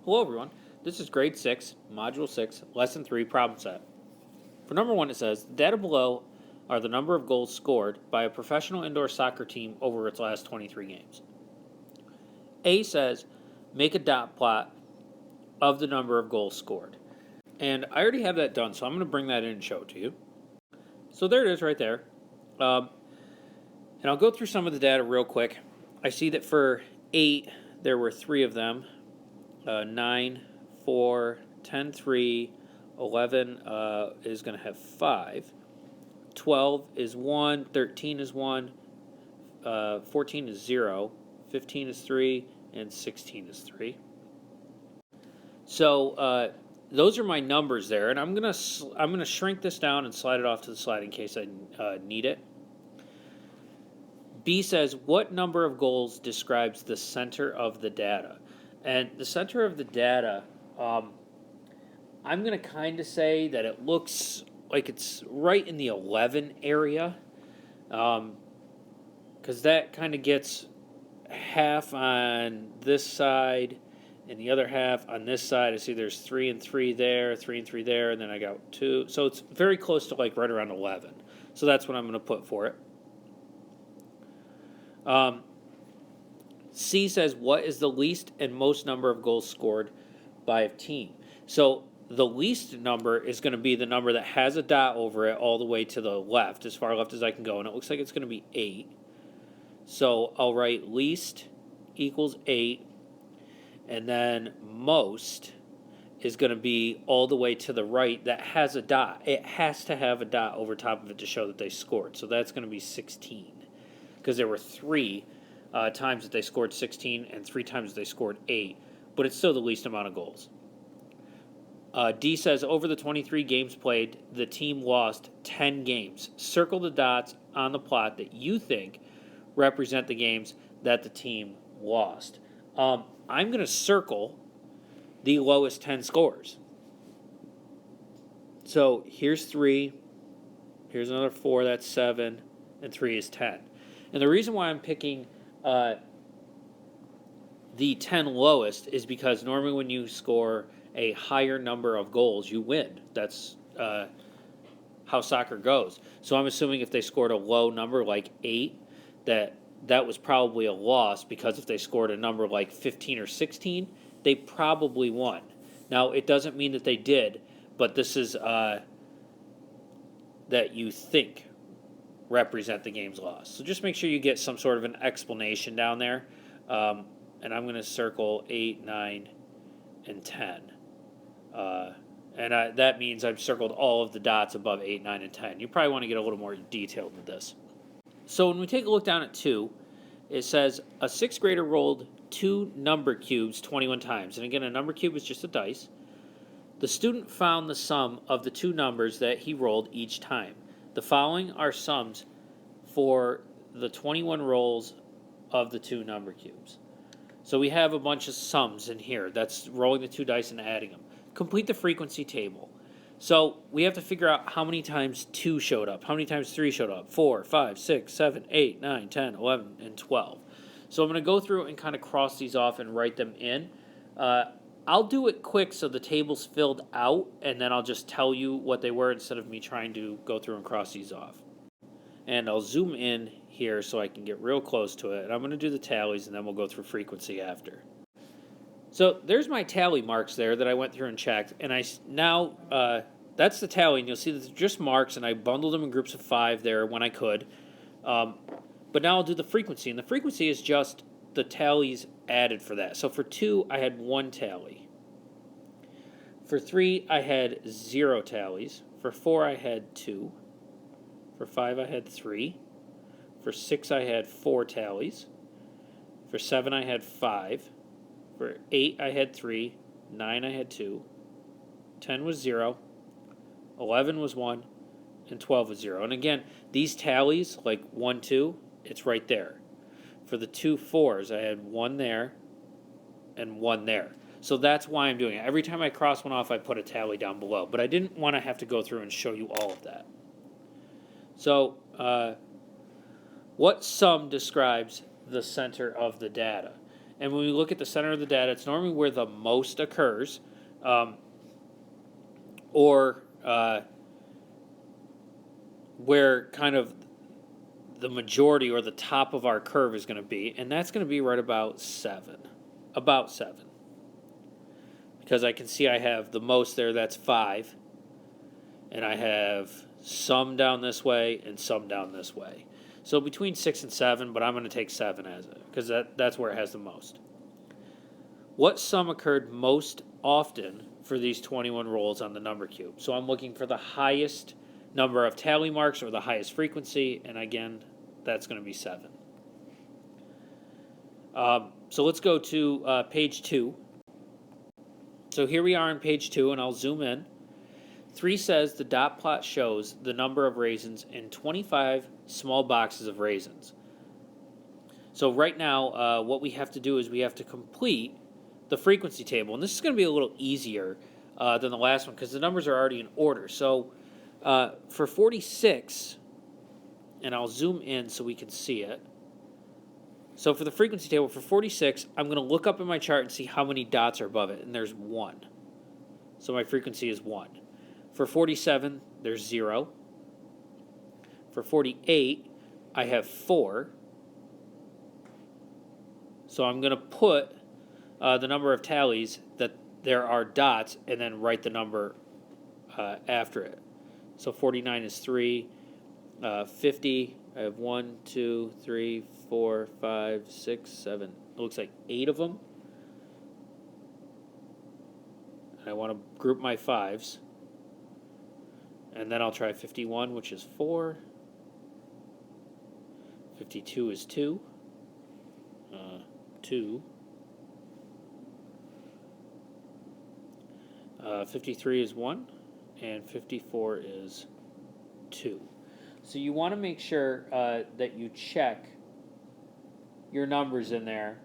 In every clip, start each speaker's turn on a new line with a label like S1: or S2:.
S1: Hello everyone, this is grade 6, module 6, lesson 3 problem set. For number 1 it says, the data below are the number of goals scored by a professional indoor soccer team over its last 23 games. A says, make a dot plot of the number of goals scored. And I already have that done, so I'm going to bring that in and show it to you. So there it is right there. And I'll go through some of the data real quick. I see that for 8, there were 3 of them. 9, 4, 10, 3, 11 is going to have 5. 12 is 1, 13 is 1, 14 is 0, 15 is 3, and 16 is 3. So those are my numbers there, and I'm gonna shrink this down and slide it off to the slide in case I need it. B says, what number of goals describes the center of the data? And the center of the data, I'm going to kind of say that it looks like it's right in the 11 area, because that kind of gets half on this side and the other half on this side. I see there's 3 and 3 there, 3 and 3 there, and then I got 2. So it's very close to like right around 11. So that's what I'm going to put for it. C says, what is the least and most number of goals scored by a team? So the least number is going to be the number that has a dot over it all the way to the left, as far left as I can go, and it looks like it's going to be 8. So I'll write least equals 8, and then most is going to be all the way to the right that has a dot. It has to have a dot over top of it to show that they scored. So that's going to be 16, because there were 3 times that they scored 16 and 3 times that they scored 8, but it's still the least amount of goals. D says, over the 23 games played, the team lost 10 games. Circle the dots on the plot that you think represent the games that the team lost. I'm going to circle the lowest 10 scores. So here's 3, here's another 4, that's 7, and 3 is 10. And the reason why I'm picking the 10 lowest is because normally when you score a higher number of goals, you win. That's how soccer goes. So I'm assuming if they scored a low number like 8, that was probably a loss, because if they scored a number like 15 or 16, they probably won. Now, it doesn't mean that they did, but this is that you think represent the game's loss. So just make sure you get some sort of an explanation down there. And I'm going to circle 8, 9, and 10. That means I've circled all of the dots above 8, 9, and 10. You probably want to get a little more detailed with this. So when we take a look down at 2, it says a 6th grader rolled 2 number cubes 21 times. And again, a number cube is just a dice. The student found the sum of the 2 numbers that he rolled each time. The following are sums for the 21 rolls of the 2 number cubes. So we have a bunch of sums in here. That's rolling the 2 dice and adding them. Complete the frequency table. So we have to figure out how many times 2 showed up, how many times 3 showed up, 4, 5, 6, 7, 8, 9, 10, 11, and 12. So I'm going to go through and kind of cross these off and write them in. I'll do it quick so the table's filled out, and then I'll just tell you what they were instead of me trying to go through and cross these off. And I'll zoom in here so I can get real close to it. And I'm going to do the tallies, and then we'll go through frequency after. So there's my tally marks there that I went through and checked. And that's the tally, and you'll see that they're just marks, and I bundled them in groups of 5 there when I could. But now I'll do the frequency, and the frequency is just the tallies added for that. So for 2, I had 1 tally. For 3, I had 0 tallies. For 4, I had 2. For 5, I had 3. For 6, I had 4 tallies. For 7, I had 5. For 8, I had 3. 9, I had 2. 10 was 0. 11 was 1. And 12 was 0. And again, these tallies, like 1, 2, it's right there. For the 2 4s, I had 1 there and 1 there. So that's why I'm doing it. Every time I cross one off, I put a tally down below. But I didn't want to have to go through and show you all of that. So what sum describes the center of the data? And when we look at the center of the data, it's normally where the most occurs, or where kind of the majority or the top of our curve is going to be, and that's going to be right about 7. About 7. Because I can see I have the most there, that's 5. And I have some down this way and some down this way. So between 6 and 7, but I'm going to take 7 as it, because that's where it has the most. What sum occurred most often for these 21 rolls on the number cube? So I'm looking for the highest number of tally marks or the highest frequency, and again, that's going to be 7. So let's go to page 2. So here we are on page 2, and I'll zoom in. 3 says the dot plot shows the number of raisins in 25 small boxes of raisins. So right now, what we have to do is we have to complete the frequency table, and this is going to be a little easier than the last one because the numbers are already in order. So for 46, and I'll zoom in so we can see it. So for the frequency table for 46, I'm going to look up in my chart and see how many dots are above it, and there's 1. So my frequency is 1. For 47, there's 0. For 48, I have 4. So I'm going to put the number of tallies that there are dots and then write the number after it. So 49 is 3. 50, I have 1, 2, 3, 4, 5, 6, 7. It looks like 8 of them. And I want to group my 5s. And then I'll try 51, which is 4. 52 is 2. 2. 53 is 1. And 54 is 2. So you want to make sure that you check your numbers in there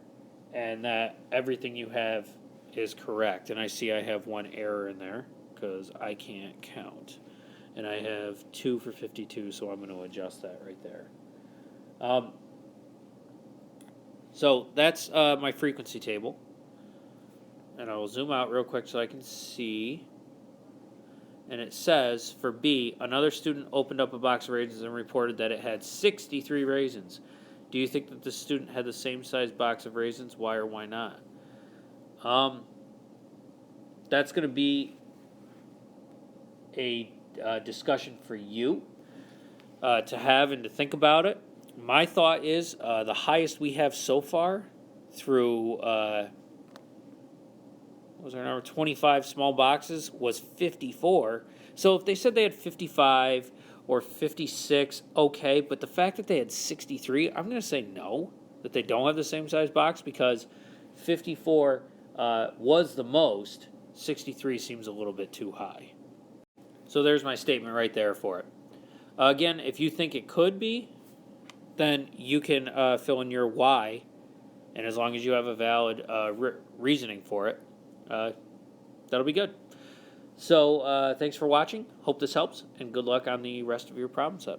S1: and that everything you have is correct. And I see I have 1 error in there because I can't count. And I have 2 for 52, so I'm going to adjust that right there. So that's my frequency table. And I will zoom out real quick so I can see. And it says, for B, another student opened up a box of raisins and reported that it had 63 raisins. Do you think that the student had the same size box of raisins? Why or why not? That's going to be a discussion for you to have and to think about it. My thought is the highest we have so far through what was our number, 25 small boxes, was 54. So if they said they had 55 or 56, okay, but the fact that they had 63, I'm going to say no, that they don't have the same size box, because 54 was the most. 63 seems a little bit too high. So there's my statement right there for it. Again, if you think it could be, then you can fill in your why, and as long as you have a valid reasoning for it, that'll be good. So thanks for watching. Hope this helps, and good luck on the rest of your problem set.